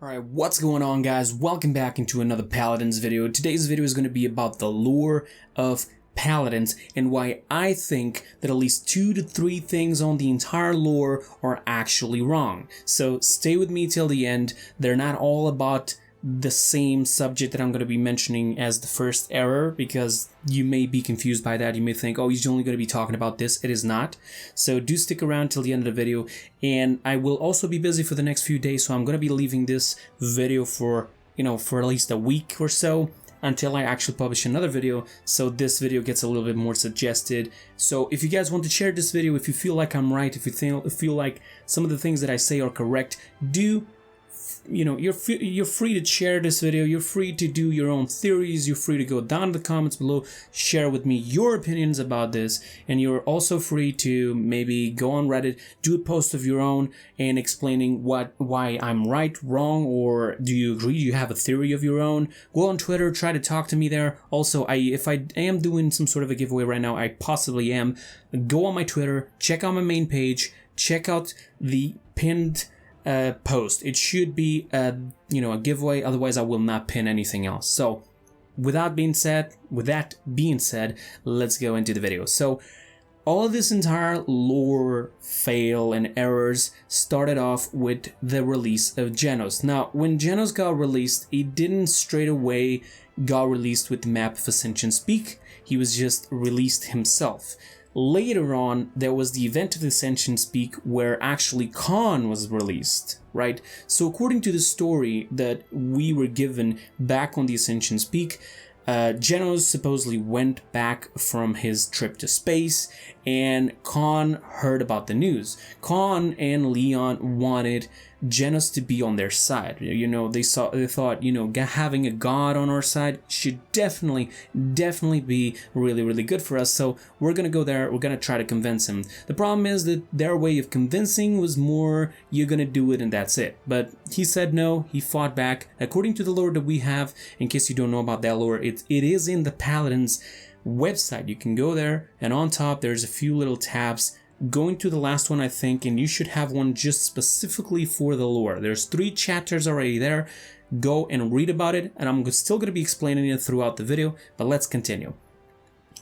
Alright, what's going on, guys? Welcome back into another Paladins video. Today's video is going to be about the lore of Paladins and why I think that at least 2 to 3 things on the entire lore are actually wrong. So stay with me till the end. They're not all about the same subject that I'm going to be mentioning as the first error, because you may be confused by that. You may think, oh, he's only going to be talking about this. It is not. So do stick around till the end of the video, and I will also be busy for the next few days, so I'm going to be leaving this video for at least a week or so until I actually publish another video, so this video gets a little bit more suggested. So if you guys want to share this video, if you feel like I'm right, if you feel like some of the things that I say are correct, you're free to share this video. You're free to do your own theories. You're free to go down in the comments below, share with me your opinions about this, and you're also free to maybe go on Reddit, do a post of your own and explaining why I'm right, wrong, or do you agree? Do you have a theory of your own? Go on Twitter, try to talk to me there. Also, if I am doing some sort of a giveaway right now, I possibly am. Go on my Twitter, check out my main page, check out the pinned post. It should be a giveaway, otherwise I will not pin anything else. So with that being said, let's go into the video. So all of this entire lore fail and errors started off with the release of Genos. Now, when Genos got released, it didn't straight away got released with the map of Ascension's Peak. He was just released himself. Later on, there was the event of Ascension's Peak where actually Khan was released, right? So according to the story that we were given back on the Ascension's Peak, Genos supposedly went back from his trip to space, and Khan heard about the news. Khan and Leon wanted Genos to be on their side. They thought, having a god on our side should definitely be really good for us. So we're gonna go there. We're gonna try to convince him. The problem is that their way of convincing was more, you're gonna do it and that's it. But he said no. He fought back. According to the lore that we have, in case you don't know about that lore, it is in the Paladins website. You can go there, and on top there's a few little tabs. Going to the last one, I think, and you should have one just specifically for the lore. There's 3 chapters already there. Go and read about it, and I'm still going to be explaining it throughout the video, but let's continue.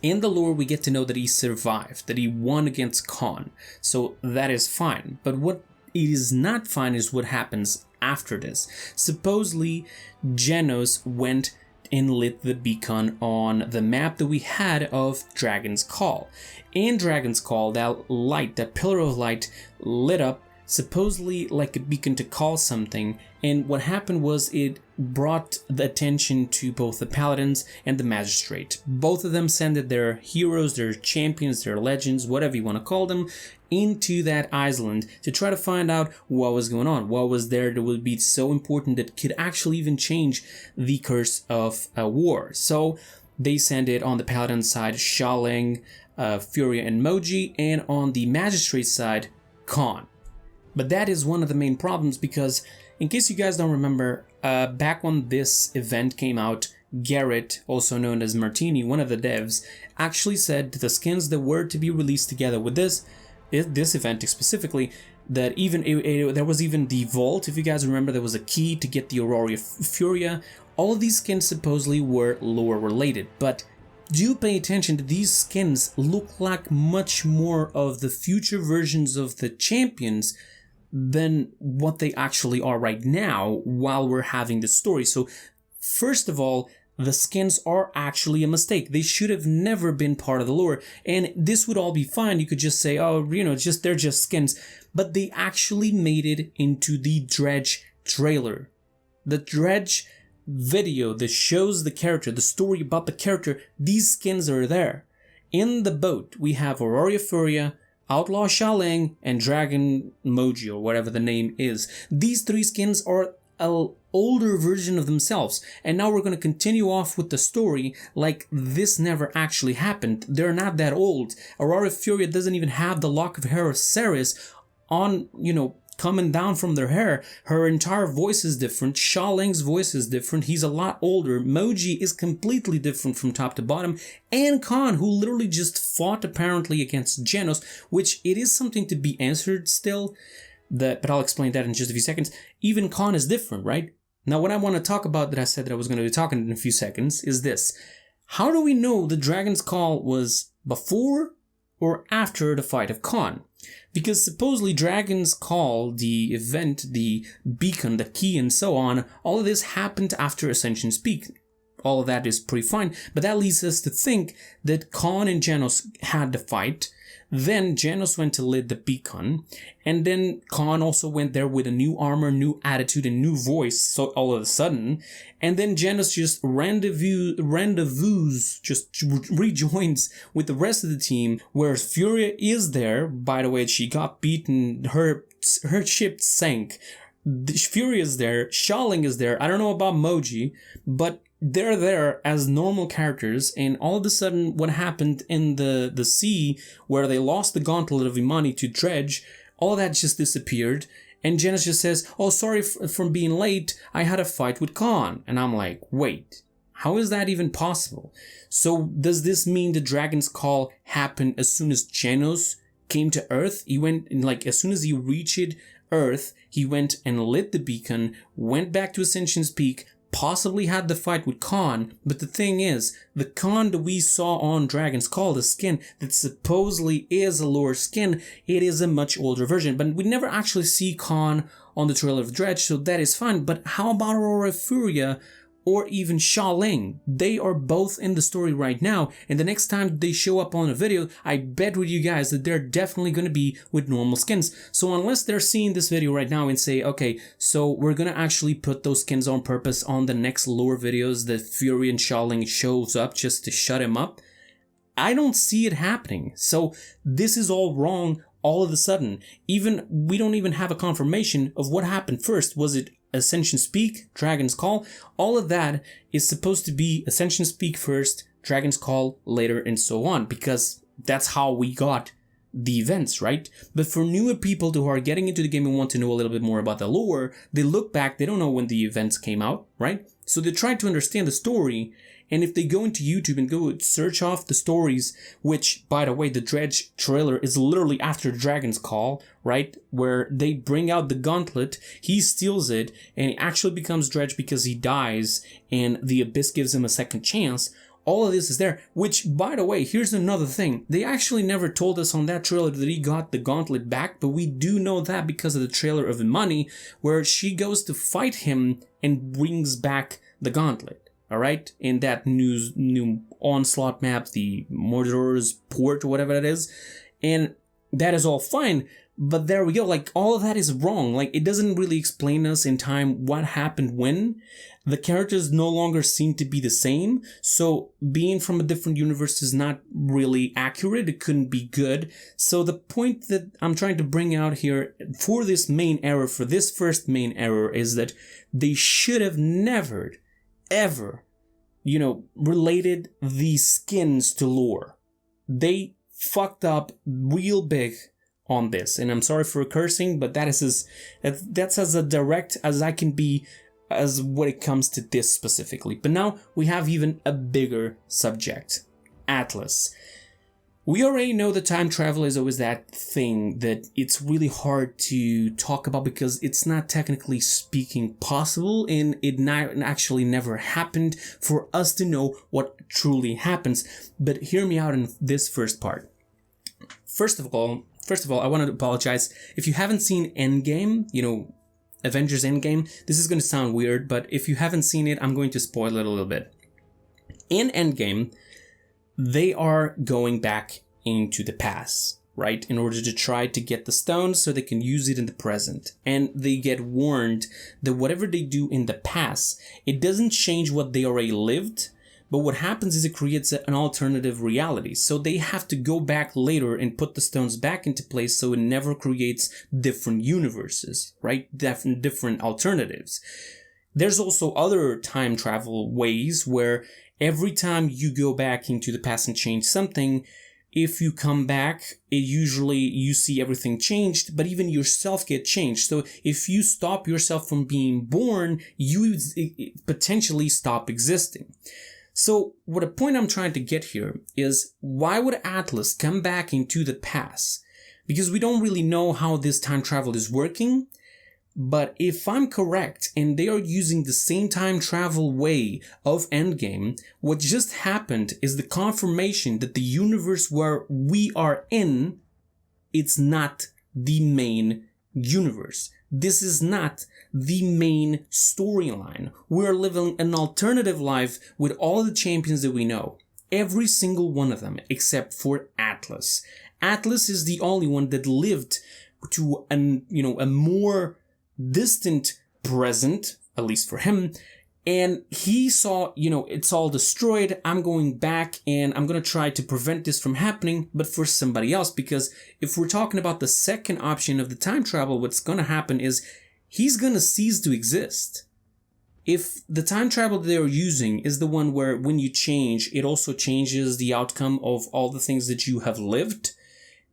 In the lore, we get to know that he survived, that he won against Khan, so that is fine. But what is not fine is what happens after this. Supposedly, Genos went and lit the beacon on the map that we had of Dragon's Call. In Dragon's Call, that light, that pillar of light, lit up supposedly like a beacon to call something, and what happened was it brought the attention to both the Paladins and the Magistrate. Both of them sent their heroes, their champions, their legends, whatever you want to call them, into that island to try to find out what was going on, what was there that would be so important that could actually even change the curse of a war. So they sent it on the Paladin side, Xiaoling, Furia, and Moji, and on the Magistrate side, Khan. But that is one of the main problems, because in case you guys don't remember, back when this event came out, Garrett, also known as Martini, one of the devs, actually said the skins that were to be released together with this event specifically, that even there was even the vault. If you guys remember, there was a key to get the Aurora Furia. All of these skins supposedly were lore related, but do pay attention to these skins look like much more of the future versions of the champions than what they actually are right now while we're having this story. So first of all, the skins are actually a mistake. They should have never been part of the lore, and this would all be fine. You could just say, oh, they're just skins, but they actually made it into the Dredge trailer. The Dredge video that shows the character, the story about the character, these skins are there. In the boat, we have Aurora Furia, Outlaw Xiaoling, and Dragon Moji, or whatever the name is. These 3 skins are an older version of themselves, and now we're going to continue off with the story like this never actually happened. They're not that old. Aurora Furia doesn't even have the lock of hair of Ceres on, coming down from their hair. Her entire voice is different. Xiaoling's voice is different. He's a lot older. Moji is completely different from top to bottom. And Khan, who literally just fought apparently against Genos, which it is something to be answered still. but I'll explain that in just a few seconds. Even Khan is different, right? Now, what I want to talk about that I said that I was going to be talking in a few seconds is this. How do we know the Dragon's Call was before or after the fight of Khan? Because supposedly Dragon's Call, the event, the beacon, the key, and so on, all of this happened after Ascension's Peak. All of that is pretty fine, but that leads us to think that Khan and Genos had the fight. Then Genos went to lead the beacon, and then Khan also went there with a new armor, new attitude, and new voice, so all of a sudden, and then Genos just just rejoins with the rest of the team, where Furia is there. By the way, she got beaten, her ship sank. Furia is there, Xiaoling is there, I don't know about Moji, but they're there as normal characters, and all of a sudden what happened in the sea where they lost the gauntlet of Imani to Dredge, all of that just disappeared, and Genos just says, oh, sorry for being late, I had a fight with Khan. And I'm like, wait, how is that even possible? So does this mean the Dragon's Call happened as soon as Genos came to Earth? He went, like, as soon as he reached Earth, he went and lit the beacon, went back to Ascension's Peak, possibly had the fight with Khan, but the thing is, the Khan that we saw on Dragon's Call, the skin that supposedly is a lower skin, it is a much older version, but we never actually see Khan on the trailer of Dredge, so that is fine. But how about Aurora Furia or even Xiaoling? They are both in the story right now, and the next time they show up on a video, I bet with you guys that they're definitely going to be with normal skins. So unless they're seeing this video right now and say, okay, so we're going to actually put those skins on purpose on the next lore videos that Fury and Xiaoling shows up just to shut him up, I don't see it happening. So this is all wrong all of a sudden. We don't even have a confirmation of what happened first. Was it Ascension's Peak, Dragon's Call? All of that is supposed to be Ascension's Peak first, Dragon's Call later, and so on, because that's how we got the events, right? But for newer people who are getting into the game and want to know a little bit more about the lore, they look back, they don't know when the events came out, right? So they try to understand the story, and if they go into YouTube and go search off the stories, which, by the way, the Dredge trailer is literally after Dragon's Call, right? Where they bring out the gauntlet, he steals it, and he actually becomes Dredge because he dies, and the Abyss gives him a second chance. All of this is there, which, by the way, here's another thing. They actually never told us on that trailer that he got the gauntlet back, but we do know that because of the trailer of Imani, where she goes to fight him and brings back the gauntlet. Alright, in that new Onslaught map, the Mordor's Port, or whatever it is, and that is all fine, but there we go, like, all of that is wrong. Like, it doesn't really explain us in time what happened when. The characters no longer seem to be the same, so being from a different universe is not really accurate, it couldn't be good. So the point that I'm trying to bring out here for this main error, for this first main error, is that they should have never ever, related these skins to lore. They fucked up real big on this, and I'm sorry for cursing, but that's as direct as I can be as when it comes to this specifically. But now we have even a bigger subject, Atlas. We already know that time travel is always that thing that it's really hard to talk about because it's not technically speaking possible, and it actually never happened for us to know what truly happens. But hear me out in this first part. First of all, I want to apologize. If you haven't seen Endgame, Avengers Endgame, this is going to sound weird, but if you haven't seen it, I'm going to spoil it a little bit. In Endgame, they are going back into the past, right? In order to try to get the stones so they can use it in the present. And they get warned that whatever they do in the past, it doesn't change what they already lived, but what happens is it creates an alternative reality. So they have to go back later and put the stones back into place so it never creates different universes, right? Different alternatives. There's also other time travel ways where every time you go back into the past and change something, if you come back, you see everything changed, but even yourself get changed. So if you stop yourself from being born, you potentially stop existing. So what a point I'm trying to get here is, why would Atlas come back into the past? because we don't really know how this time travel is working. But if I'm correct, and they are using the same time travel way of Endgame, what just happened is the confirmation that the universe where we are in, it's not the main universe. This is not the main storyline. We're living an alternative life with all the champions that we know. Every single one of them, except for Atlas. Atlas is the only one that lived to a more distant present, at least for him, and he saw, it's all destroyed, I'm going back and I'm going to try to prevent this from happening, but for somebody else, because if we're talking about the second option of the time travel, what's going to happen is he's going to cease to exist. If the time travel they're using is the one where when you change, it also changes the outcome of all the things that you have lived,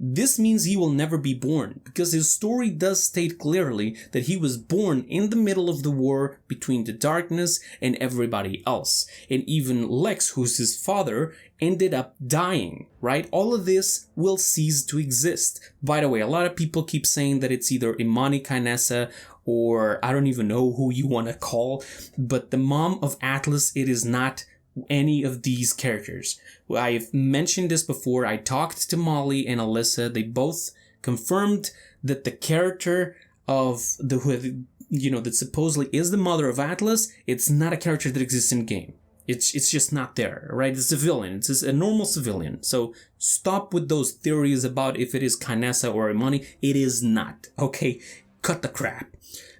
this means he will never be born, because his story does state clearly that he was born in the middle of the war between the darkness and everybody else. And even Lex, who's his father, ended up dying, right? All of this will cease to exist. By the way, a lot of people keep saying that it's either Imani Kainessa or I don't even know who you want to call, but the mom of Atlas, it is not any of these characters. I've mentioned this before. I talked to Molly and Alyssa. They both confirmed that the character of that supposedly is the mother of Atlas, it's not a character that exists in game. It's just not there, right? It's a villain. It's just a normal civilian. So stop with those theories about if it is Kainessa or Imani. It is not. Okay? Cut the crap.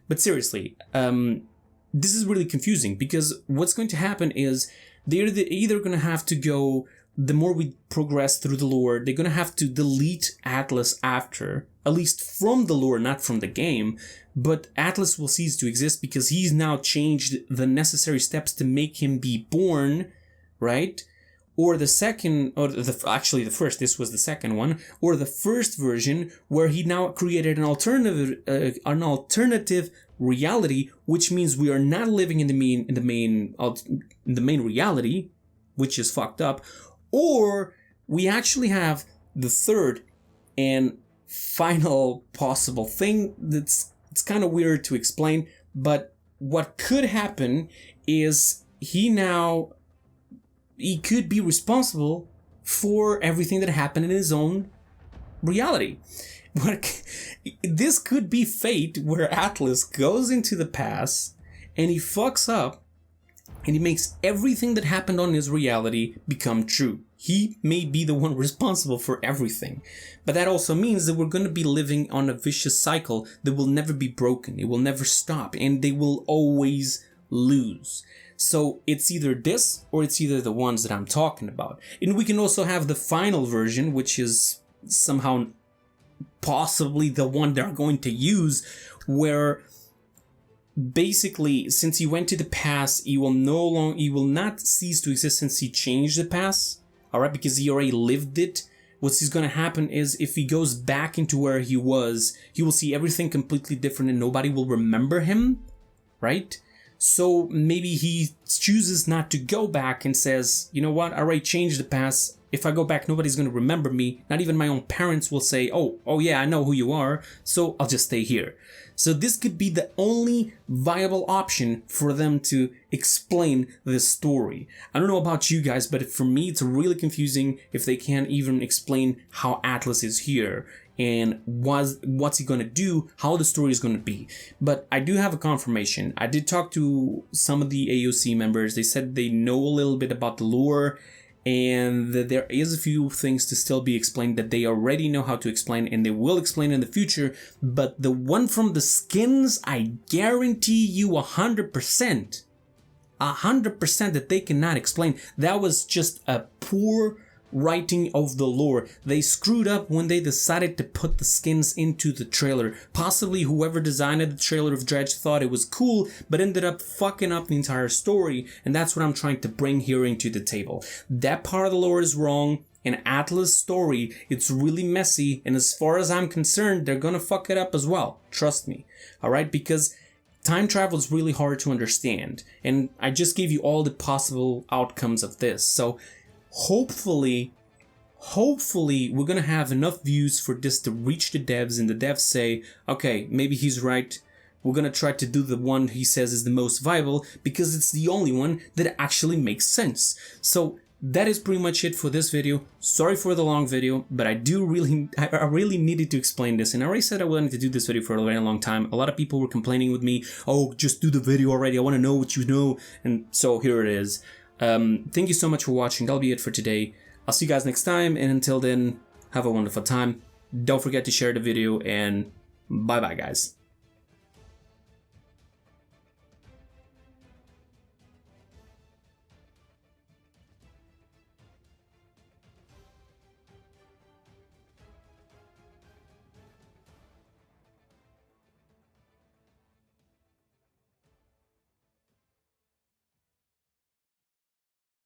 But seriously, this is really confusing, because what's going to happen is they're either going to have to go, the more we progress through the lore, they're going to have to delete Atlas after, at least from the lore, not from the game, but Atlas will cease to exist because he's now changed the necessary steps to make him be born, right? Or the second, or the first, this was the second one, or the first version where he now created an alternative reality, which means we are not living in the main reality, which is fucked up, or we actually have the third and final possible thing it's kind of weird to explain, but what could happen is he could be responsible for everything that happened in his own reality. This could be fate, where Atlas goes into the past and he fucks up and he makes everything that happened on his reality become true. He may be the one responsible for everything. But that also means that we're going to be living on a vicious cycle that will never be broken. It will never stop, and they will always lose. So it's either this or it's either the ones that I'm talking about. And we can also have the final version, which is somehow possibly the one they're going to use, where basically, since he went to the past, he will not cease to exist since he changed the past, alright, because he already lived it. What's going to happen is if he goes back into where he was, he will see everything completely different and nobody will remember him, right? So maybe he chooses not to go back and says, you know what, I already changed the past. If I go back, nobody's going to remember me. Not even my own parents will say, oh yeah, I know who you are, so I'll just stay here. So this could be the only viable option for them to explain this story. I don't know about you guys, but for me, it's really confusing if they can't even explain how Atlas is here and what's he going to do, how the story is going to be. But I do have a confirmation. I did talk to some of the AOC members. They said they know a little bit about the lore, and that there is a few things to still be explained that they already know how to explain, and they will explain in the future. But the one from the skins, I guarantee you 100% that they cannot explain. That was just a poor writing of the lore. They screwed up when they decided to put the skins into the trailer. Possibly whoever designed the trailer of Dredge thought it was cool, but ended up fucking up the entire story, and that's what I'm trying to bring here into the table. That part of the lore is wrong. In Atlas' story, it's really messy, and as far as I'm concerned, they're gonna fuck it up as well. Trust me. Alright? Because time travel is really hard to understand, and I just gave you all the possible outcomes of this. So hopefully hopefully we're gonna have enough views for this to reach the devs, and the devs say, okay, maybe he's right. We're gonna try to do the one he says is the most viable because it's the only one that actually makes sense. So that is pretty much it for this video. Sorry for the long video, but I really needed to explain this, and I already said I wanted to do this video for a very long time. A lot of people were complaining with me, oh, just do the video already, I want to know what you know, and so here it is. Thank you so much for watching. That'll be it for today. I'll see you guys next time, and until then, have a wonderful time. Don't forget to share the video, and bye bye guys.